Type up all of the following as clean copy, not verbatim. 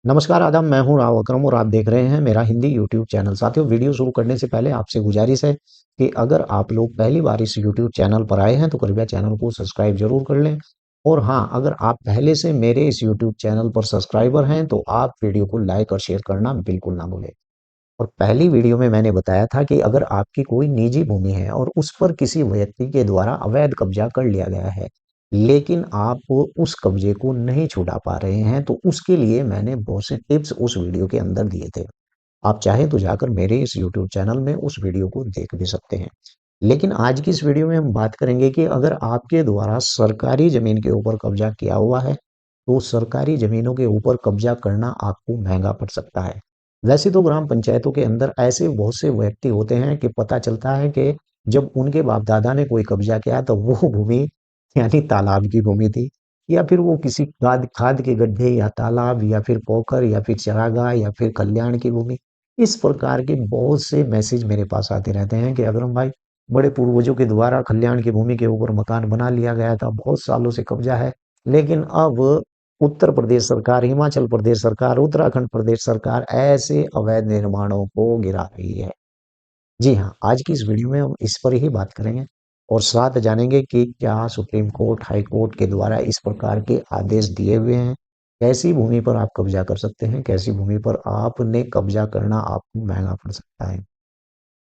नमस्कार आदाब, मैं हूँ राव अकरम और आप देख रहे हैं मेरा हिंदी यूट्यूब चैनल। साथियों, वीडियो शुरू करने से पहले आपसे गुजारिश है कि अगर आप लोग पहली बार इस यूट्यूब चैनल पर आए हैं तो कृपया चैनल को सब्सक्राइब जरूर कर लें। और हाँ, अगर आप पहले से मेरे इस यूट्यूब चैनल पर सब्सक्राइबर हैं तो आप वीडियो को लाइक और शेयर करना बिल्कुल ना भूलें। और पहली वीडियो में मैंने बताया था कि अगर आपकी कोई निजी भूमि है और उस पर किसी व्यक्ति के द्वारा अवैध कब्जा कर लिया गया है, लेकिन आप उस कब्जे को नहीं छुड़ा पा रहे हैं, तो उसके लिए मैंने बहुत से टिप्स उस वीडियो के अंदर दिए थे। आप चाहें तो जाकर मेरे इस यूट्यूब चैनल में उस वीडियो को देख भी सकते हैं। लेकिन आज की इस वीडियो में हम बात करेंगे कि अगर आपके द्वारा सरकारी जमीन के ऊपर कब्जा किया हुआ है, तो सरकारी जमीनों के ऊपर कब्जा करना आपको महंगा पड़ सकता है। वैसे तो ग्राम पंचायतों के अंदर ऐसे बहुत से व्यक्ति होते हैं कि पता चलता है कि जब उनके बाप दादा ने कोई कब्जा किया तो वो भूमि यानी तालाब की भूमि थी, या फिर वो किसी खाद खाद के गड्ढे या तालाब या फिर पोखर या फिर चरागाह या फिर कल्याण की भूमि। इस प्रकार के बहुत से मैसेज मेरे पास आते रहते हैं कि अग्रम भाई, बड़े पूर्वजों के द्वारा कल्याण की भूमि के ऊपर मकान बना लिया गया था, बहुत सालों से कब्जा है, लेकिन अब उत्तर प्रदेश सरकार, हिमाचल प्रदेश सरकार, उत्तराखंड प्रदेश सरकार ऐसे अवैध निर्माणों को गिरा रही है। जी हाँ, आज की इस वीडियो में हम इस पर ही बात करेंगे और साथ जानेंगे कि क्या सुप्रीम कोर्ट, हाई कोर्ट के द्वारा इस प्रकार के आदेश दिए हुए हैं। कैसी भूमि पर आप कब्जा कर सकते हैं, कैसी भूमि पर आपने कब्जा करना आपको महंगा पड़ सकता है।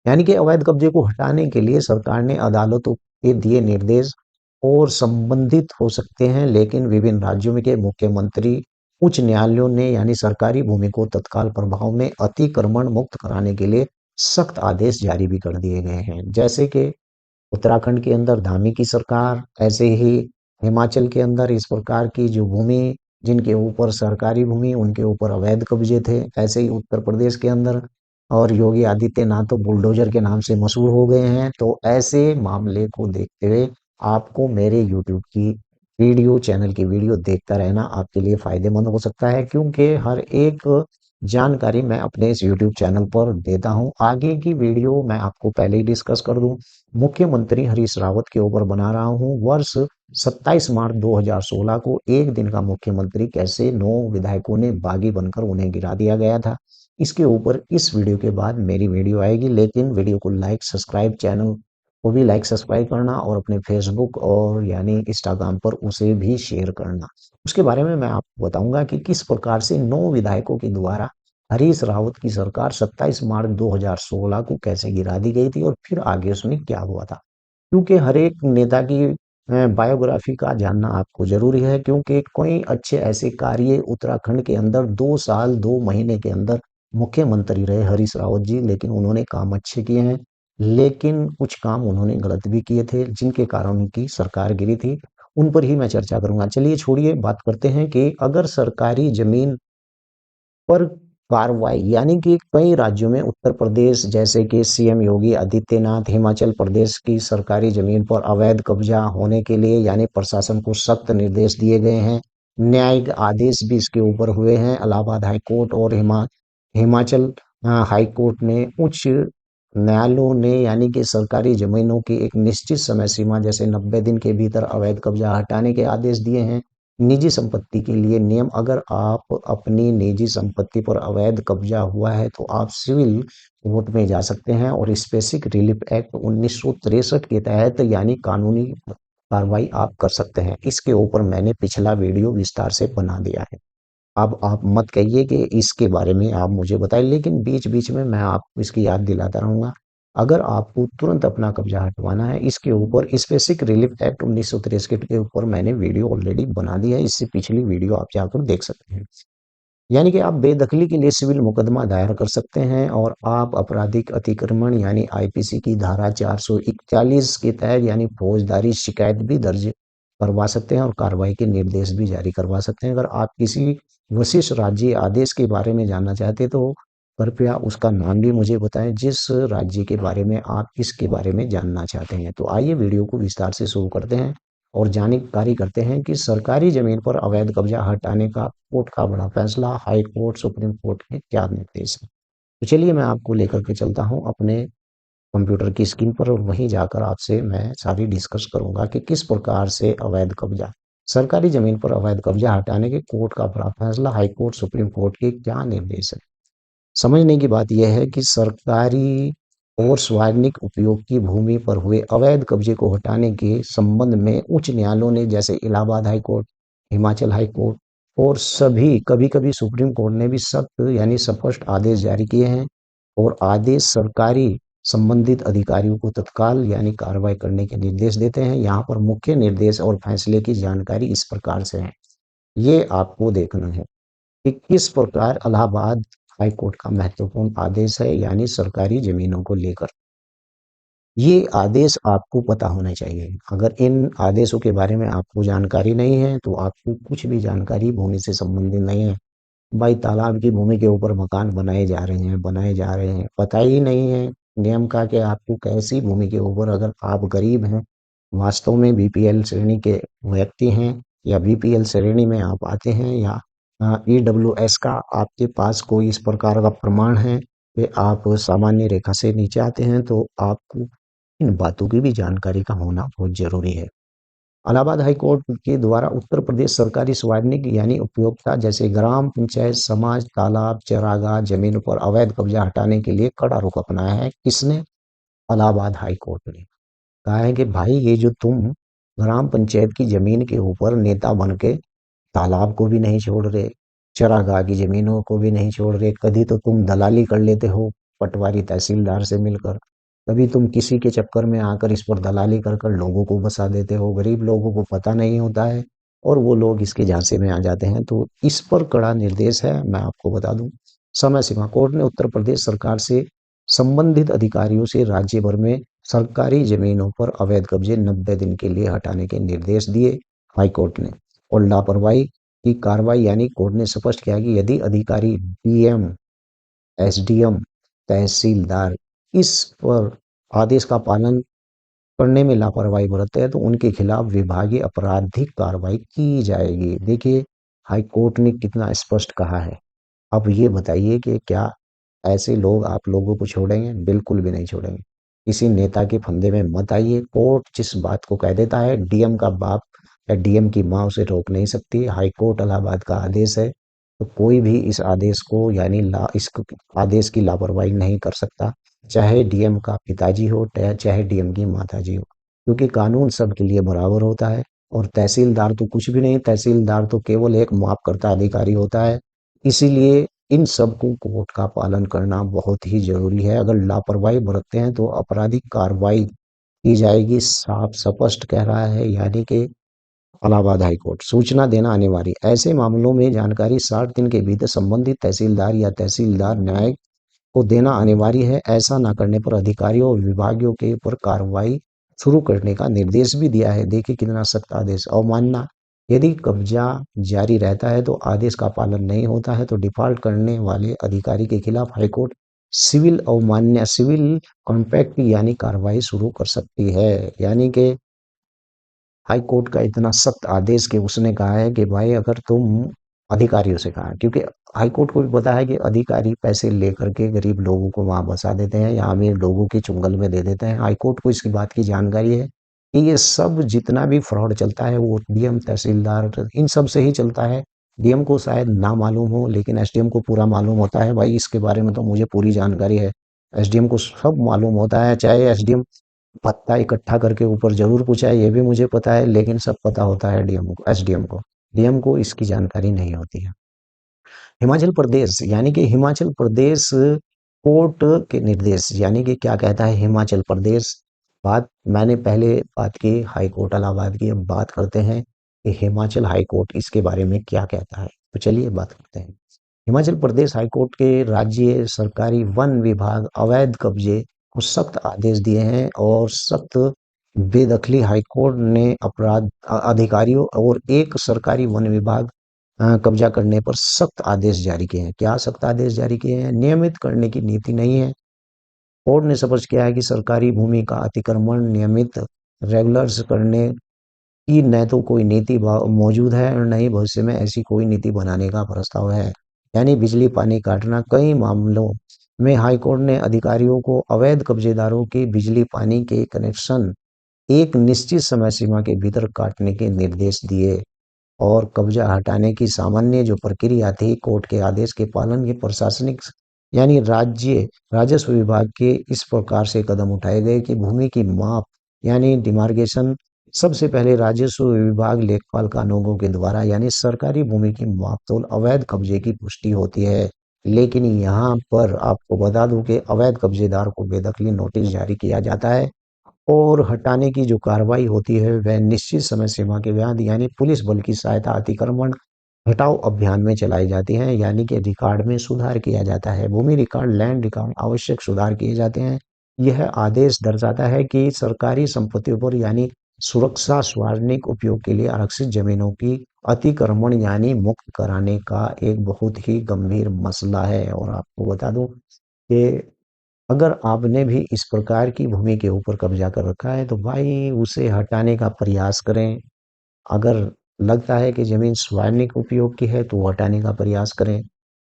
यानी कि अवैध कब्जे को हटाने के लिए सरकार ने अदालतों के दिए निर्देश और संबंधित हो सकते हैं, लेकिन विभिन्न राज्यों में के मुख्यमंत्री, उच्च न्यायालयों ने यानी सरकारी भूमि को तत्काल प्रभाव में अतिक्रमण मुक्त कराने के लिए सख्त आदेश जारी भी कर दिए गए हैं। जैसे कि उत्तराखंड के अंदर धामी की सरकार, ऐसे ही हिमाचल के अंदर इस प्रकार की जो भूमि, जिनके ऊपर सरकारी भूमि, उनके ऊपर अवैध कब्जे थे। ऐसे ही उत्तर प्रदेश के अंदर, और योगी आदित्यनाथ तो बुलडोजर के नाम से मशहूर हो गए हैं। तो ऐसे मामले को देखते हुए आपको मेरे यूट्यूब की वीडियो, चैनल की वीडियो देखता रहना आपके लिए फायदेमंद हो सकता है, क्योंकि हर एक जानकारी मैं अपने इस यूट्यूब चैनल पर देता हूं। आगे की वीडियो मैं आपको पहले ही डिस्कस कर दूं, मुख्यमंत्री हरीश रावत के ऊपर बना रहा हूं। वर्ष 27 मार्च 2016 को एक दिन का मुख्यमंत्री कैसे 9 विधायकों ने बागी बनकर उन्हें गिरा दिया गया था, इसके ऊपर इस वीडियो के बाद मेरी वीडियो आएगी। लेकिन वीडियो को लाइक सब्सक्राइब, चैनल को भी लाइक सब्सक्राइब करना और अपने फेसबुक और यानी इंस्टाग्राम पर उसे भी शेयर करना। उसके बारे में मैं आपको बताऊंगा कि किस प्रकार से 9 विधायकों के द्वारा हरीश रावत की सरकार 27 मार्च 2016 को कैसे गिरा दी गई थी और फिर आगे उसमें क्या हुआ था। क्योंकि हर एक नेता की बायोग्राफी का जानना आपको जरूरी है, क्योंकि कोई अच्छे ऐसे कार्य उत्तराखंड के अंदर 2 साल 2 महीने के अंदर मुख्यमंत्री रहे हरीश रावत जी, लेकिन उन्होंने काम अच्छे किए हैं। लेकिन कुछ काम उन्होंने गलत भी किए थे, जिनके कारण उनकी सरकार गिरी थी। उन पर ही मैं चर्चा करूंगा। चलिए छोड़िए, बात करते हैं कि अगर सरकारी जमीन पर कार्रवाई, यानी कि कई राज्यों में, उत्तर प्रदेश जैसे कि सीएम योगी आदित्यनाथ, हिमाचल प्रदेश की सरकारी जमीन पर अवैध कब्जा होने के लिए यानी प्रशासन को सख्त निर्देश दिए गए हैं। न्यायिक आदेश भी इसके ऊपर हुए हैं। इलाहाबाद हाई कोर्ट और हिमाचल हाई कोर्ट ने, उच्च न्यायालयों ने यानी कि सरकारी जमीनों की एक निश्चित समय सीमा जैसे 90 दिन के भीतर अवैध कब्जा हटाने के आदेश दिए हैं। निजी संपत्ति के लिए नियम, अगर आप अपनी निजी संपत्ति पर अवैध कब्जा हुआ है तो आप सिविल कोर्ट में जा सकते हैं और स्पेसिफिक रिलीफ एक्ट 1963 के तहत यानी कानूनी कार्रवाई आप कर सकते हैं। इसके ऊपर मैंने पिछला वीडियो विस्तार से बना दिया है। अब आप मत कहिए कि इसके बारे में आप मुझे बताएं, लेकिन बीच बीच में मैं आपको इसकी याद दिलाता रहूंगा। अगर आपको तुरंत अपना कब्जा हटवाना है, इसके ऊपर स्पेसिफिक रिलीफ एक्ट 1963 के ऊपर मैंने वीडियो ऑलरेडी बना दी है। इससे पिछली वीडियो आप जाकर देख सकते हैं। यानी कि आप बेदखली के लिए सिविल मुकदमा दायर कर सकते हैं और आप आपराधिक अतिक्रमण यानी आईपीसी की धारा 441 के तहत यानी फौजदारी शिकायत भी दर्ज करवा सकते हैं और कार्रवाई के निर्देश भी जारी करवा सकते हैं। अगर आप किसी विशिष्ट राज्य आदेश के बारे में जानना चाहते हैं तो कृपया उसका नाम भी मुझे बताएं, जिस राज्य के बारे में आप इसके बारे में जानना चाहते हैं। तो आइए वीडियो को विस्तार से शुरू करते हैं और जानकारी करते हैं कि सरकारी जमीन पर अवैध कब्जा हटाने का कोर्ट का बड़ा फैसला, हाई कोर्ट, सुप्रीम कोर्ट के क्या निर्देश है। तो चलिए मैं आपको लेकर के चलता हूं अपने कंप्यूटर की स्क्रीन पर और वहीं जाकर आपसे मैं सारी डिस्कस करूंगा कि किस प्रकार से अवैध कब्जा सरकारी जमीन पर अवैध कब्जा हटाने के कोर्ट का बड़ा फैसला, हाई कोर्ट, सुप्रीम कोर्ट के क्या निर्देश है। समझने की बात यह है कि सरकारी और सार्वजनिक उपयोग की भूमि पर हुए अवैध कब्जे को हटाने के संबंध में उच्च न्यायालयों ने, जैसे Allahabad high court, Himachal high court और सभी कभी कभी सुप्रीम कोर्ट ने भी सख्त यानी स्पष्ट आदेश जारी किए हैं। और आदेश सरकारी संबंधित अधिकारियों को तत्काल यानी कार्रवाई करने के निर्देश देते हैं। यहाँ पर मुख्य निर्देश और फैसले की जानकारी इस प्रकार से है, ये आपको देखना है कि किस प्रकार इलाहाबाद हाई कोर्ट का महत्वपूर्ण आदेश है यानी सरकारी जमीनों को लेकर। ये आदेश आपको पता होना चाहिए। अगर इन आदेशों के बारे में आपको जानकारी नहीं है तो आपको कुछ भी जानकारी भूमि से संबंधित नहीं है। भाई तालाब की भूमि के ऊपर मकान बनाए जा रहे हैं, पता ही नहीं है नियम का कि आपको कैसी भूमि के ऊपर, अगर आप गरीब हैं, वास्तव में बीपीएल श्रेणी के व्यक्ति हैं, या बीपीएल श्रेणी में आप आते हैं, या ईडब्ल्यूएस का आपके पास कोई इस प्रकार का प्रमाण है कि आप सामान्य रेखा से नीचे आते हैं, तो आपको इन बातों की भी जानकारी का होना बहुत जरूरी है। इलाहाबाद हाई कोर्ट के द्वारा उत्तर प्रदेश सरकारी सार्वजनिक यानी उपयोगिता जैसे ग्राम पंचायत, समाज, तालाब, चरागाह जमीन पर अवैध कब्जा हटाने के लिए कड़ा रुख अपनाया है। किसने? इलाहाबाद हाई कोर्ट ने कहा है कि भाई ये जो तुम ग्राम पंचायत की जमीन के ऊपर नेता बन के तालाब को भी नहीं छोड़ रहे, चरागाह की जमीनों को भी नहीं छोड़ रहे, कभी तो तुम दलाली कर लेते हो पटवारी तहसीलदार से मिलकर, कभी तुम किसी के चक्कर में आकर इस पर दलाली कर कर लोगों को बसा देते हो, गरीब लोगों को पता नहीं होता है और वो लोग इसके झांसे में आ जाते हैं। तो इस पर कड़ा निर्देश है। मैं आपको बता दूं, समय सीमा, कोर्ट ने उत्तर प्रदेश सरकार से संबंधित अधिकारियों से राज्य भर में सरकारी जमीनों पर अवैध कब्जे 90 दिन के लिए हटाने के निर्देश दिए हाई कोर्ट ने। और लापरवाही की कार्रवाई यानी कोर्ट ने स्पष्ट किया कि यदि अधिकारी डीएम, एसडीएम, तहसीलदार इस पर आदेश का पालन करने में लापरवाही बरतते हैं तो उनके खिलाफ विभागीय आपराधिक कार्रवाई की जाएगी। देखिए हाई कोर्ट ने कितना स्पष्ट कहा है। अब ये बताइए कि क्या ऐसे लोग आप लोगों को छोड़ेंगे? बिल्कुल भी नहीं छोड़ेंगे। किसी नेता के फंदे में मत आइए। कोर्ट जिस बात को कह देता है, डीएम का बाप या डीएम की माँ उसे रोक नहीं सकती। हाई कोर्ट इलाहाबाद का आदेश है, तो कोई भी इस आदेश को यानी इस आदेश की लापरवाही नहीं कर सकता, चाहे डीएम का पिताजी हो चाहे डीएम की माताजी हो, क्योंकि कानून सबके लिए बराबर होता है। और तहसीलदार तो कुछ भी नहीं, तहसीलदार तो केवल एक मापकर्ता अधिकारी होता है। इसीलिए इन सबको कोर्ट का पालन करना बहुत ही जरूरी है। अगर लापरवाही बरतते हैं तो आपराधिक कार्रवाई की जाएगी, साफ स्पष्ट कह रहा है। यानी कि इलाहाबाद हाई कोर्ट, सूचना देना अनिवार्य, ऐसे मामलों में जानकारी 60 दिन के भीतर संबंधित तहसीलदार या तहसीलदार न्यायिक को देना अनिवार्य है। ऐसा न करने पर अधिकारियों और विभागों के ऊपर कार्रवाई शुरू करने का निर्देश भी दिया है। देखिए कितना सख्त आदेश। अवमानना, यदि कब्जा जारी रहता है तो आदेश का पालन नहीं होता है तो डिफॉल्ट करने वाले अधिकारी के खिलाफ हाईकोर्ट सिविल अवमान्य, सिविल कॉम्पैक्ट यानी कार्रवाई शुरू कर सकती है। यानी कि हाई कोर्ट का इतना सख्त आदेश कि उसने कहा है कि भाई अगर तुम अधिकारियों से कहा, क्योंकि हाई कोर्ट को भी पता है कि अधिकारी पैसे लेकर के गरीब लोगों को वहां बसा देते हैं या अमीर लोगों के चुंगल में दे देते हैं। हाई कोर्ट को इसकी बात की जानकारी है कि ये सब जितना भी फ्रॉड चलता है वो डीएम, तहसीलदार, इन सब से ही चलता है। डीएम को शायद ना मालूम हो लेकिन एसडीएम को पूरा मालूम होता है। भाई इसके बारे में तो मुझे पूरी जानकारी है, एसडीएम को सब मालूम होता है। चाहे एसडीएम पत्ता इकट्ठा करके ऊपर जरूर पूछा है, ये भी मुझे पता है, लेकिन सब पता होता है डीएम को, एसडीएम को। डीएम को इसकी जानकारी नहीं होती है। हिमाचल प्रदेश, यानी कि हिमाचल प्रदेश कोर्ट के निर्देश, यानी कि क्या कहता है हिमाचल प्रदेश। बात मैंने पहले बात की हाई कोर्ट इलाहाबाद की, अब बात करते हैं कि हिमाचल हाई कोर्ट इसके बारे में क्या कहता है। तो चलिए बात करते हैं। हिमाचल प्रदेश हाई कोर्ट के राज्य सरकारी वन विभाग अवैध कब्जे को सख्त आदेश दिए हैं और सख्त बेदखली हाई कोर्ट ने अपराध अधिकारियों और एक सरकारी वन विभाग कब्जा करने पर सख्त आदेश जारी किए हैं। क्या सख्त आदेश जारी किए हैं? नियमित करने की नीति नहीं है। कोर्ट ने स्पष्ट किया है कि सरकारी भूमि का अतिक्रमण नियमित रेगुलर्स करने की न तो कोई नीति मौजूद है और न ही भविष्य में ऐसी कोई नीति बनाने का प्रस्ताव है। यानी बिजली पानी काटना, कई मामलों में हाईकोर्ट ने अधिकारियों को अवैध कब्जेदारों के बिजली पानी के कनेक्शन एक निश्चित समय सीमा के भीतर काटने के निर्देश दिए। और कब्जा हटाने की सामान्य जो प्रक्रिया थी, कोर्ट के आदेश के पालन के प्रशासनिक यानी राजस्व विभाग के इस प्रकार से कदम उठाए गए कि भूमि की माप यानी डिमार्केशन सबसे पहले राजस्व विभाग लेखपाल कानूनों के द्वारा यानी सरकारी भूमि की मापतोल अवैध कब्जे की पुष्टि होती है। लेकिन यहाँ पर आपको बता दूं कि अवैध कब्जेदार को बेदखली नोटिस जारी किया जाता है और हटाने की जो कार्रवाई होती है वह निश्चित समय सीमा के बाद यानी पुलिस बल की सहायता अतिक्रमण हटाओ अभियान में चलाई जाती हैं, यानी कि रिकॉर्ड में सुधार किया जाता है। भूमि रिकॉर्ड, लैंड रिकॉर्ड आवश्यक सुधार किए जाते हैं। यह आदेश दर्शाता है कि सरकारी संपत्तियों पर यानी सुरक्षा सार्वजनिक उपयोग के लिए आरक्षित जमीनों की अतिक्रमण यानी मुक्त कराने का एक बहुत ही गंभीर मसला है। और आपको बता दूं कि अगर आपने भी इस प्रकार की भूमि के ऊपर कब्जा कर रखा है तो भाई उसे हटाने का प्रयास करें। अगर लगता है कि जमीन सार्वजनिक उपयोग की है तो वो हटाने का प्रयास करें,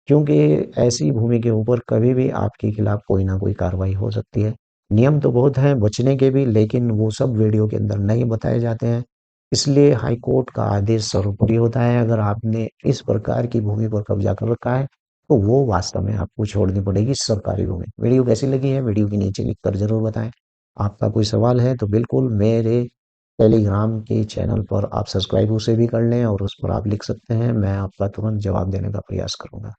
क्योंकि ऐसी भूमि के ऊपर कभी भी आपके खिलाफ कोई ना कोई कार्रवाई हो सकती है। नियम तो बहुत हैं बचने के भी, लेकिन वो सब वीडियो के अंदर नहीं बताए जाते हैं। इसलिए हाई कोर्ट का आदेश सर्वोपरि होता है। अगर आपने इस प्रकार की भूमि पर कब्जा कर रखा है तो वो वास्तव में आपको छोड़नी पड़ेगी सरकारी भूमि। वीडियो कैसी लगी है वीडियो के नीचे लिख कर जरूर बताएं। आपका कोई सवाल है तो बिल्कुल मेरे टेलीग्राम के चैनल पर आप सब्सक्राइब उसे भी कर लें और उस पर आप लिख सकते हैं, मैं आपका तुरंत जवाब देने का प्रयास करूंगा।